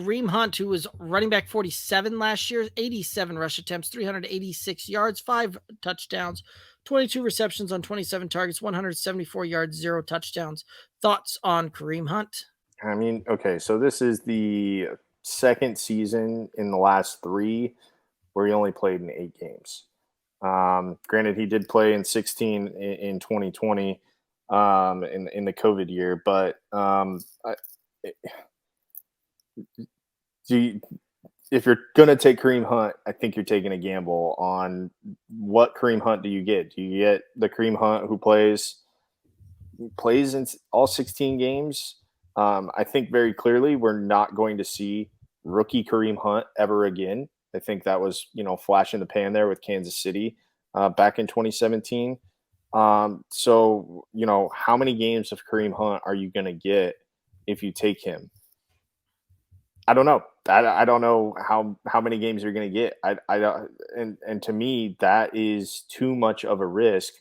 Kareem Hunt, who was running back 47 last year, 87 rush attempts, 386 yards, 5 touchdowns, 22 receptions on 27 targets, 174 yards, 0 touchdowns. Thoughts on Kareem Hunt? I mean, okay, so this is the second season in the last three where he only played in 8 games. Granted, he did play in 16 in 2020 in the COVID year, but do you, if you're going to take Kareem Hunt, I think you're taking a gamble on what Kareem Hunt do you get? Do you get the Kareem Hunt who plays in all 16 games? I think very clearly we're not going to see rookie Kareem Hunt ever again. I think that was, flash in the pan there with Kansas City back in 2017. So, how many games of Kareem Hunt are you going to get if you take him? I don't know. I don't know how many games you're going to get. I don't, and to me that is too much of a risk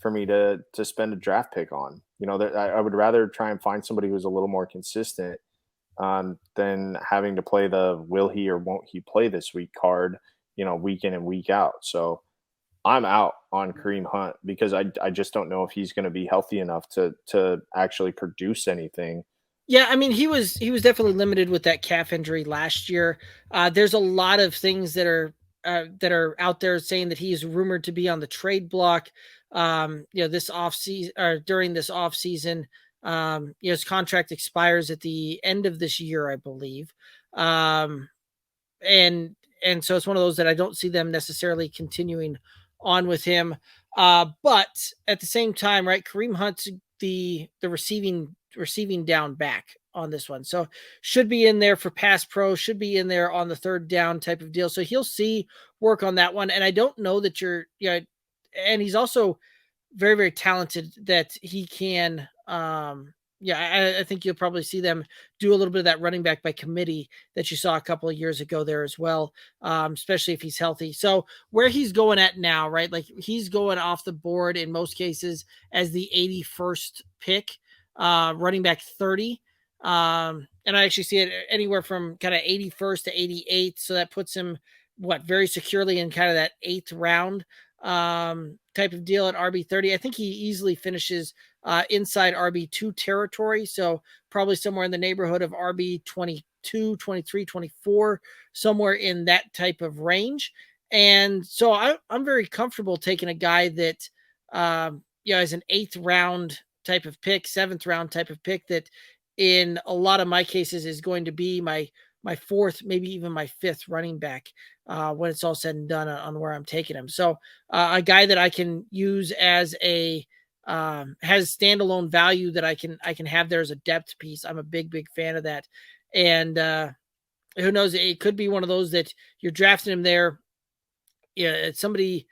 for me to spend a draft pick on. That I would rather try and find somebody who's a little more consistent than having to play the will he or won't he play this week card, week in and week out. So I'm out on Kareem Hunt because I just don't know if he's going to be healthy enough to actually produce anything. Yeah, I mean, he was definitely limited with that calf injury last year. There's a lot of things that are out there saying that he is rumored to be on the trade block. This off season or during this off season, his contract expires at the end of this year, I believe. Um, and and so it's one of those that I don't see them necessarily continuing on with him. But at the same time, right, Kareem Hunt's the receiving down back on this one. So should be in there for pass pro, should be in there on the third down type of deal. So he'll see work on that one. And I don't know that and he's also very, very talented that he can I think you'll probably see them do a little bit of that running back by committee that you saw a couple of years ago there as well, especially if he's healthy. So where he's going at now, right? Like he's going off the board in most cases as the 81st pick, running back 30. And I actually see it anywhere from kind of 81st to 88. So that puts him very securely in kind of that 8th round type of deal at RB30. I think he easily finishes inside RB2 territory. So probably somewhere in the neighborhood of RB22, 23, 24, somewhere in that type of range. And so I'm very comfortable taking a guy that, as an 8th round type of pick, 7th round type of pick that in a lot of my cases is going to be my fourth, maybe even my 5th running back when it's all said and done on where I'm taking him. So a guy that I can use as a has standalone value that I can have there as a depth piece. I'm a big fan of that. And who knows, it could be one of those that you're drafting him there. Yeah, it's somebody's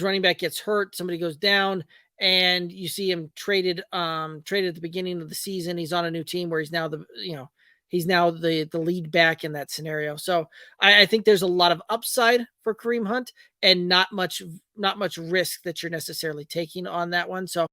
running back gets hurt, somebody goes down, and you see him traded at the beginning of the season. He's on a new team where he's now the lead back in that scenario. So I think there's a lot of upside for Kareem Hunt and not much risk that you're necessarily taking on that one. So